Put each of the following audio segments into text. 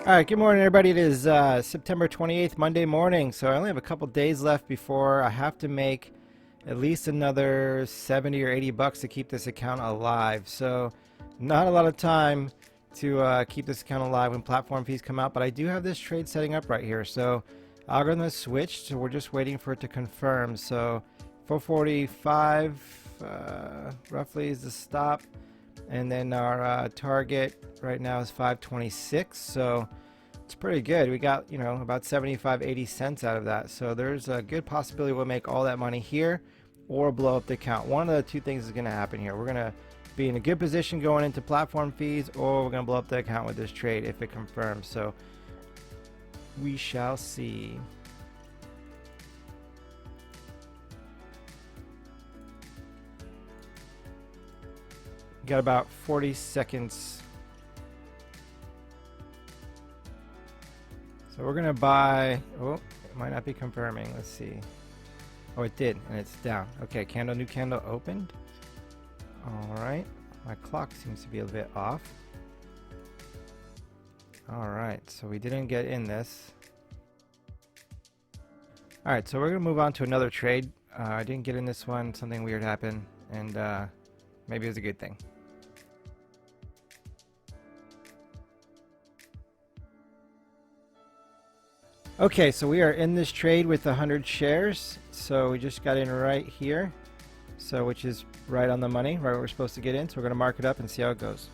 All right, good morning, everybody. It is September 28th, Monday morning. So I only have a couple days left before I have to make at least another 70 or 80 bucks to keep this account alive. So not a lot of time to keep this account alive when platform fees come out, but I do have this trade setting up right here. So algorithm has switched, so we're just waiting for it to confirm. So 445 roughly is the stop. And then our target right now is 526, so it's pretty good. We got, about 75, 80 cents out of that. So there's a good possibility we'll make all that money here or blow up the account. One of the two things is going to happen here. We're going to be in a good position going into platform fees, or we're going to blow up the account with this trade if it confirms. So we shall see. Got about 40 seconds. So we're gonna buy, oh, it might not be confirming. Let's see. Oh, it did, and it's down. Okay, new candle opened. All right, my clock seems to be a bit off. All right, so we didn't get in this. All right, so we're gonna move on to another trade. I didn't get in this one. Something weird happened, and maybe it was a good thing. Okay, so we are in this trade with 100 shares. So we just got in right here. So which is right on the money, right where we're supposed to get in. So we're going to mark it up and see how it goes.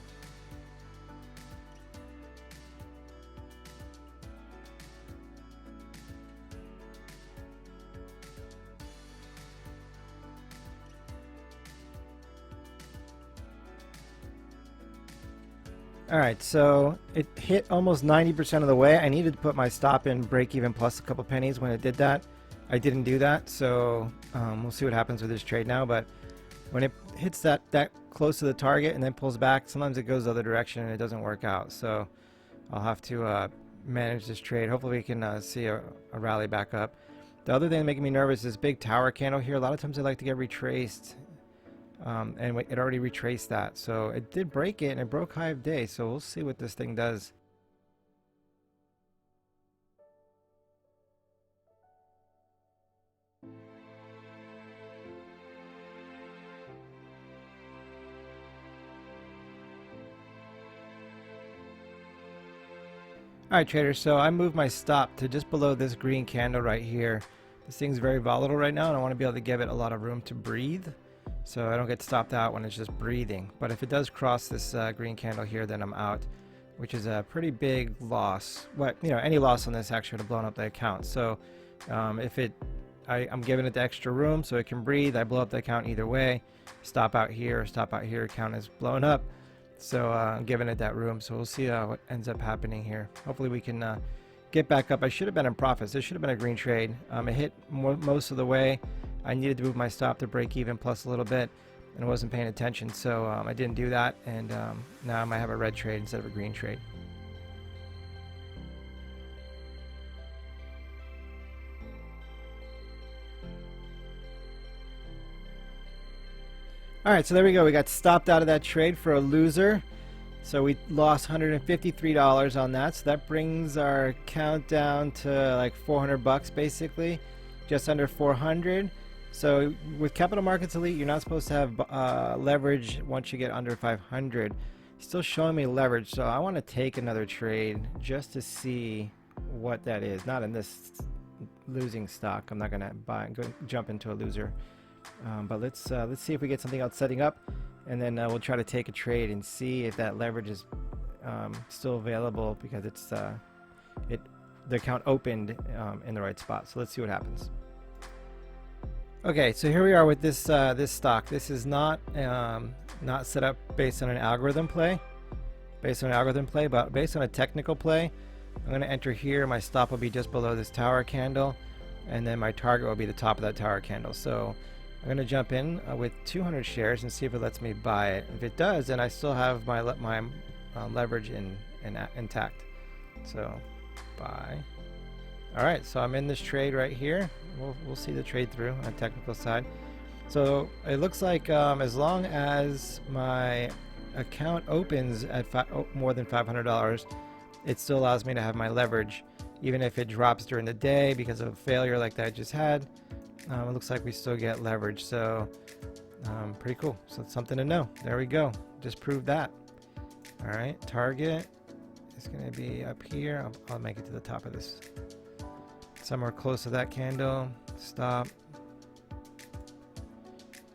Alright, so it hit almost 90% of the way. I needed to put my stop in break even plus a couple pennies when it did that. I didn't do that, so we'll see what happens with this trade now. But when it hits that close to the target and then pulls back, sometimes it goes the other direction and it doesn't work out. So I'll have to manage this trade. Hopefully we can see a rally back up. The other thing making me nervous is big tower candle here. A lot of times I like to get retraced. And it already retraced that, so it did break it and it broke high of day, so we'll see what this thing does. Alright traders, so I moved my stop to just below this green candle right here. This thing's very volatile right now and I want to be able to give it a lot of room to breathe, so I don't get stopped out when it's just breathing. But if it does cross this green candle here, then I'm out, which is a pretty big loss. Any loss on this actually would have blown up the account. So if I'm giving it the extra room so it can breathe. I blow up the account either way. Stop out here, account is blown up. So I'm giving it that room. So we'll see what ends up happening here. Hopefully we can get back up. I should have been in profits. This should have been a green trade. It hit most of the way. I needed to move my stop to break even plus a little bit, and I wasn't paying attention, so I didn't do that, and now I might have a red trade instead of a green trade. Alright, so there we go. We got stopped out of that trade for a loser. So we lost $153 on that. So that brings our count down to like 400 bucks basically, just under 400. So with Capital Markets Elite, you're not supposed to have leverage once you get under 500. Still showing me leverage, so I want to take another trade just to see what that is. Not in this losing stock. I'm not going to jump into a loser. But let's see if we get something else setting up, and then we'll try to take a trade and see if that leverage is still available, because it's the account opened in the right spot. So let's see what happens. Okay, so here we are with this this stock. This is not set up based on an algorithm play, but based on a technical play. I'm going to enter here. My stop will be just below this tower candle, and then my target will be the top of that tower candle. So I'm going to jump in with 200 shares and see if it lets me buy it. If it does, then I still have my leverage intact. So buy. All right, so I'm in this trade right here. We'll see the trade through on the technical side. So it looks like as long as my account opens at more than $500, it still allows me to have my leverage. Even if it drops during the day because of a failure like that I just had, it looks like we still get leverage. So pretty cool. So it's something to know. There we go. Just proved that. All right, target is going to be up here. I'll make it to the top of this. Somewhere close to that candle. Stop.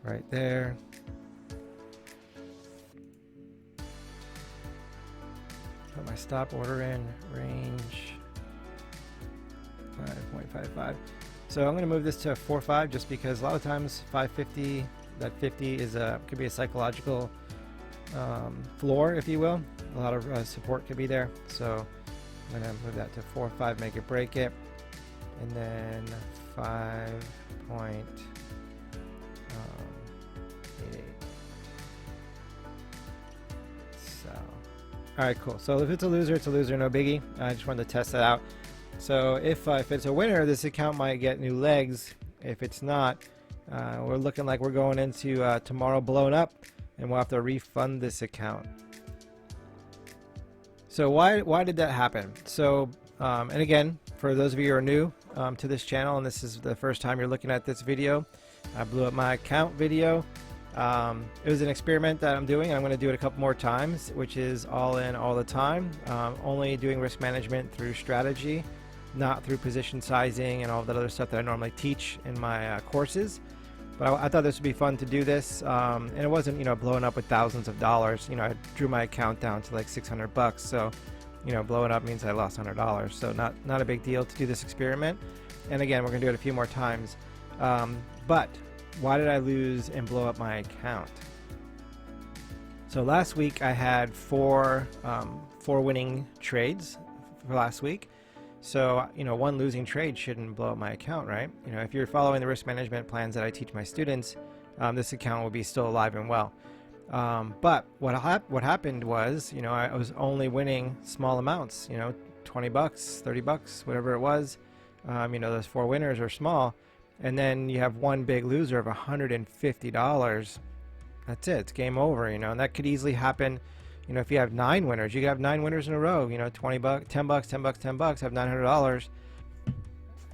Right there. Put my stop order in. Range 5.55. So I'm going to move this to 4.5 just because a lot of times 550, that 50 is could be a psychological floor, if you will. A lot of support could be there. So I'm going to move that to 4.5, make it break it. And then 5.88. So, all right, cool. So if it's a loser, no biggie. I just wanted to test that out. So if it's a winner, this account might get new legs. If it's not, we're looking like we're going into tomorrow blown up, and we'll have to refund this account. So why did that happen? So and again, for those of you who are new to this channel and this is the first time you're looking at this video, I blew up my account video. It was an experiment that I'm doing. I'm going to do it a couple more times, which is all in all the time. Only doing risk management through strategy, not through position sizing and all that other stuff that I normally teach in my courses. But I thought this would be fun to do this, and it wasn't, blowing up with thousands of dollars. I drew my account down to like 600 bucks. So, blowing up means I lost $100. So not a big deal to do this experiment. And again, we're gonna do it a few more times. But why did I lose and blow up my account? So last week I had four winning trades for last week. So, one losing trade shouldn't blow up my account, right? If you're following the risk management plans that I teach my students, this account will be still alive and well. But what happened was, I was only winning small amounts, 20 bucks, 30 bucks, whatever it was. Those four winners are small. And then you have one big loser of $150. That's it. It's game over, and that could easily happen. If you have 9 winners, you could have 9 winners in a row, 20 bucks, 10 bucks, 10 bucks, 10 bucks, have $900,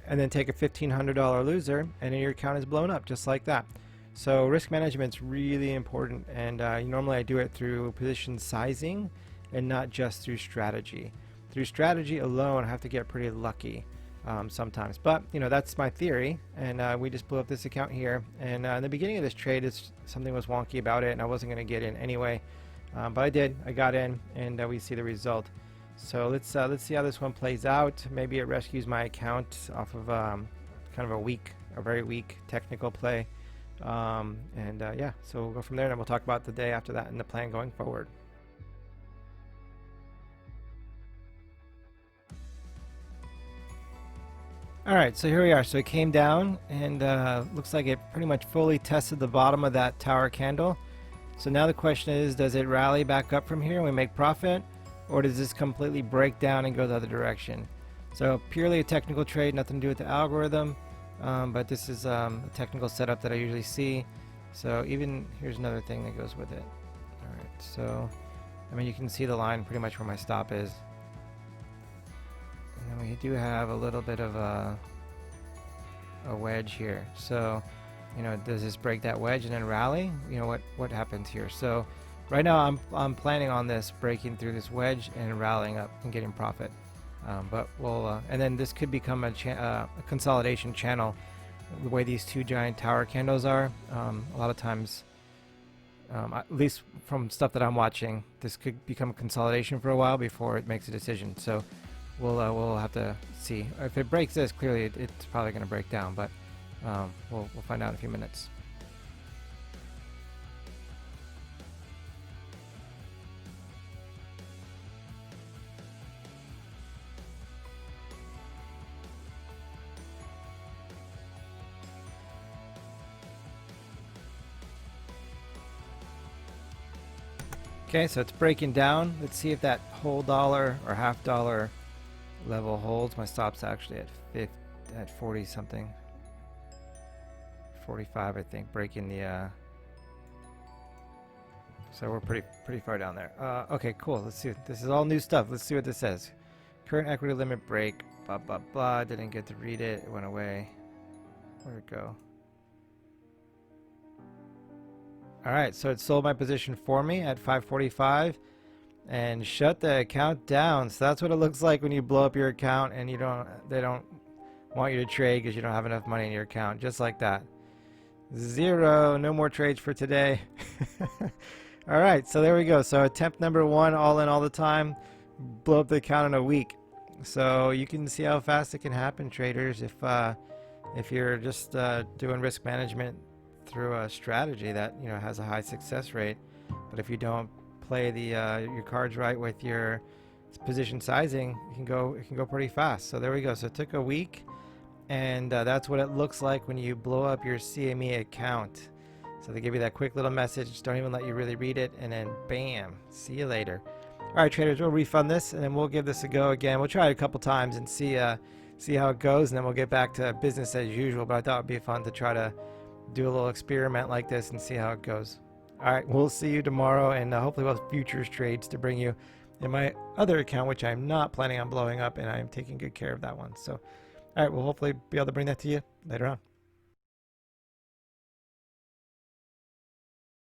and then take a $1,500 loser, and then your account is blown up just like that. So risk management's really important, and normally I do it through position sizing and not just through strategy. Through strategy alone, I have to get pretty lucky sometimes. But, that's my theory, and we just blew up this account here. And in the beginning of this trade, something was wonky about it, and I wasn't going to get in anyway. But I did. I got in, and we see the result. So let's see how this one plays out. Maybe it rescues my account off of kind of a very weak technical play. Yeah, so we'll go from there, and we'll talk about the day after that and the plan going forward. All right, so here we are. So it came down, and looks like it pretty much fully tested the bottom of that tower candle. So now the question is, does it rally back up from here and we make profit, or does this completely break down and go the other direction? So purely a technical trade, nothing to do with the algorithm, but this is a technical setup that I usually see. So even here's another thing that goes with it. All right, so you can see the line pretty much where my stop is. And then we do have a little bit of a wedge here. So does this break that wedge and then rally? What happens here? So right now I'm planning on this breaking through this wedge and rallying up and getting profit. But we'll and then this could become a consolidation channel. The way these two giant tower candles are, a lot of times, at least from stuff that I'm watching, this could become a consolidation for a while before it makes a decision. So we'll have to see. If it breaks this, clearly it's probably going to break down, but we'll find out in a few minutes. Okay, so it's breaking down. Let's see if that whole dollar or half dollar level holds. My stop's actually at 40 something. 45, I think, breaking the so we're pretty far down there. Okay, cool. Let's see. This is all new stuff. Let's see what this says. Current equity limit break. Blah, blah, blah. Didn't get to read it. It went away. Where'd it go? All right, so it sold my position for me at 545 and shut the account down. So that's what it looks like when you blow up your account and they don't want you to trade because you don't have enough money in your account. Just like that. Zero. No more trades for today. All right, so there we go. So attempt number 1, all in all the time. Blow up the account in a week. So you can see how fast it can happen, traders, if you're just doing risk management through a strategy that has a high success rate. But if you don't play your cards right with your position sizing, it can go pretty fast. So there we go. So it took a week, and that's what it looks like when you blow up your CME account. So they give you that quick little message, don't even let you really read it, and then bam, see you later. All right, traders, we'll refund this, and then we'll give this a go again. We'll try it a couple times and see how it goes, and then we'll get back to business as usual. But I thought it would be fun to try to do a little experiment like this and see how it goes. All right, we'll see you tomorrow, and hopefully we'll have futures trades to bring you in my other account, which I'm not planning on blowing up, and I'm taking good care of that one. So, all right, we'll hopefully be able to bring that to you later on.